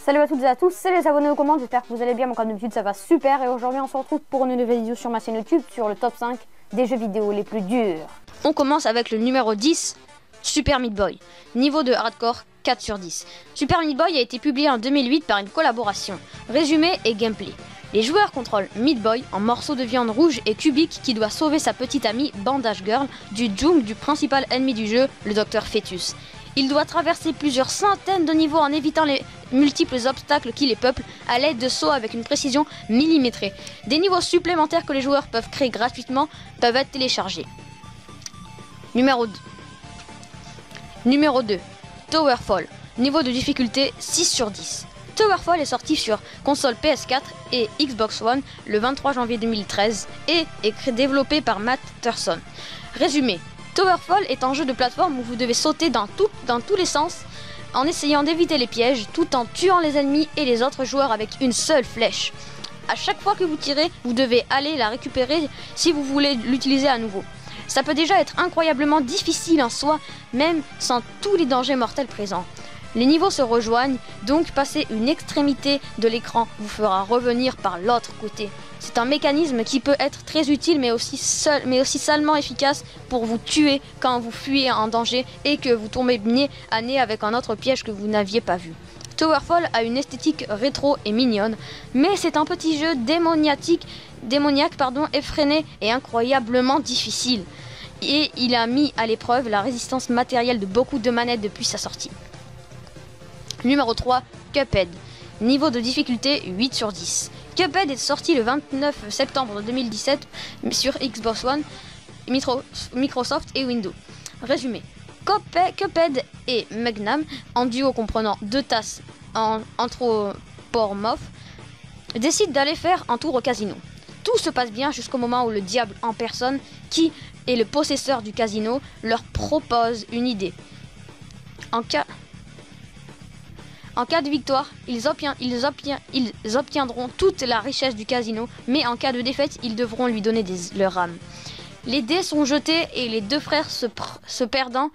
Salut à toutes et à tous, c'est les abonnés aux commandes, j'espère que vous allez bien, moi comme d'habitude ça va super et aujourd'hui on se retrouve pour une nouvelle vidéo sur ma chaîne YouTube sur le top 5 des jeux vidéo les plus durs. On commence avec le numéro 10, Super Meat Boy, niveau de hardcore 4 sur 10. Super Meat Boy a été publié en 2008 par une collaboration, résumé et gameplay. Les joueurs contrôlent Meat Boy en morceaux de viande rouge et cubique qui doit sauver sa petite amie Bandage Girl du jungle du principal ennemi du jeu, le Docteur Fetus. Il doit traverser plusieurs centaines de niveaux en évitant les multiples obstacles qui les peuplent à l'aide de sauts avec une précision millimétrée. Des niveaux supplémentaires que les joueurs peuvent créer gratuitement peuvent être téléchargés. Numéro 2. Towerfall. Niveau de difficulté 6 sur 10. Towerfall est sorti sur console PS4 et Xbox One le 23 janvier 2013 et est développé par Matt Thurston. Résumé. Towerfall est un jeu de plateforme où vous devez sauter dans tous les sens en essayant d'éviter les pièges tout en tuant les ennemis et les autres joueurs avec une seule flèche. À chaque fois que vous tirez, vous devez aller la récupérer si vous voulez l'utiliser à nouveau. Ça peut déjà être incroyablement difficile en soi, même sans tous les dangers mortels présents. Les niveaux se rejoignent, donc passer une extrémité de l'écran vous fera revenir par l'autre côté. C'est un mécanisme qui peut être très utile mais aussi salement efficace pour vous tuer quand vous fuyez en danger et que vous tombez nez à nez avec un autre piège que vous n'aviez pas vu. Towerfall a une esthétique rétro et mignonne, mais c'est un petit jeu démoniaque, effréné et incroyablement difficile. Et il a mis à l'épreuve la résistance matérielle de beaucoup de manettes depuis sa sortie. Numéro 3, Cuphead. Niveau de difficulté 8 sur 10. Cuphead est sorti le 29 septembre 2017 sur Xbox One, Microsoft et Windows. Résumé. Cuphead et Magnum, en duo comprenant deux tasses anthropomorphes, décident d'aller faire un tour au casino. Tout se passe bien jusqu'au moment où le diable en personne, qui est le possesseur du casino, leur propose une idée. En cas de victoire, ils obtiendront toute la richesse du casino, mais en cas de défaite, ils devront lui donner leur âme. Les dés sont jetés et les deux frères sont perdants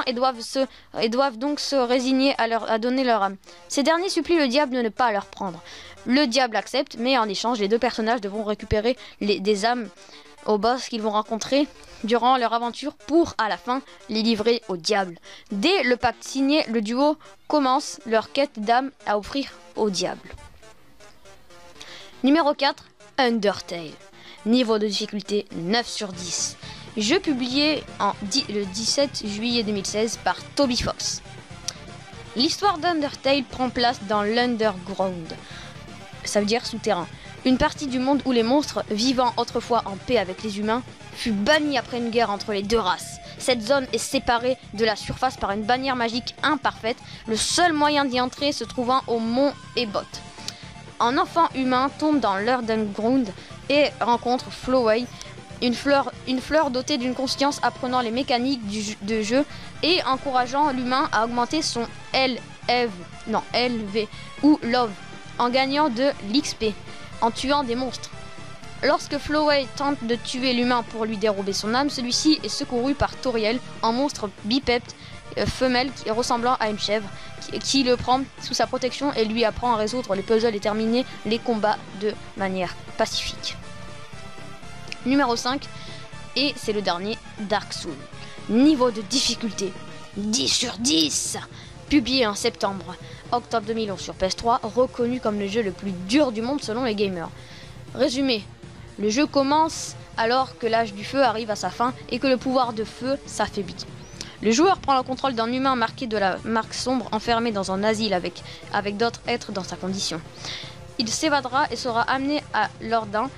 et doivent donc se résigner à donner leur âme. Ces derniers supplient le diable de ne pas leur prendre. Le diable accepte, mais en échange, les deux personnages devront récupérer des âmes au boss qu'ils vont rencontrer durant leur aventure pour, à la fin, les livrer au diable. Dès le pacte signé, le duo commence leur quête d'âme à offrir au diable. Numéro 4, Undertale. Niveau de difficulté 9 sur 10. Jeu publié le 17 juillet 2016 par Toby Fox. L'histoire d'Undertale prend place dans l'Underground. Ça veut dire souterrain. Une partie du monde où les monstres, vivant autrefois en paix avec les humains, fut bannie après une guerre entre les deux races. Cette zone est séparée de la surface par une barrière magique imparfaite, le seul moyen d'y entrer se trouvant au mont Ebot. Un enfant humain tombe dans l'Underground et rencontre Flowey, une fleur dotée d'une conscience apprenant les mécaniques de jeu et encourageant l'humain à augmenter son LV ou Love en gagnant de l'XP. En tuant des monstres. Lorsque Flowey tente de tuer l'humain pour lui dérober son âme, celui-ci est secouru par Toriel, un monstre bipède femelle ressemblant à une chèvre, qui le prend sous sa protection et lui apprend à résoudre les puzzles et terminer les combats de manière pacifique. Numéro 5, et c'est le dernier, Dark Souls. Niveau de difficulté 10 sur 10. Publié en octobre 2011 sur PS3, reconnu comme le jeu le plus dur du monde selon les gamers. Résumé, le jeu commence alors que l'âge du feu arrive à sa fin et que le pouvoir de feu s'affaiblit. Le joueur prend le contrôle d'un humain marqué de la marque sombre enfermé dans un asile avec d'autres êtres dans sa condition. Il s'évadera et sera amené à Lordain,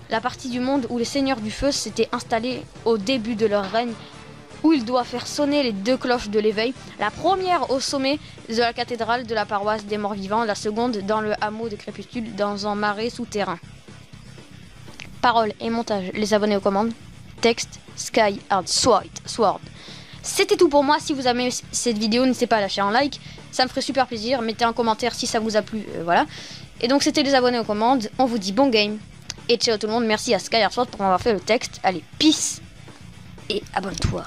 la partie du monde où les seigneurs du feu s'étaient installés au début de leur règne, où il doit faire sonner les deux cloches de l'éveil, la première au sommet de la cathédrale de la paroisse des morts vivants, la seconde dans le hameau de Crépuscule dans un marais souterrain. Paroles et montage, les abonnés aux commandes. Texte, Sky Hard Sword. C'était tout pour moi. Si vous aimez cette vidéo, n'hésitez pas à lâcher un like, ça me ferait super plaisir. Mettez un commentaire si ça vous a plu, voilà. Et donc c'était les abonnés aux commandes, on vous dit bon game. Et ciao tout le monde, merci à Sky Hard Sword pour m'avoir fait le texte. Allez, peace et abonne-toi.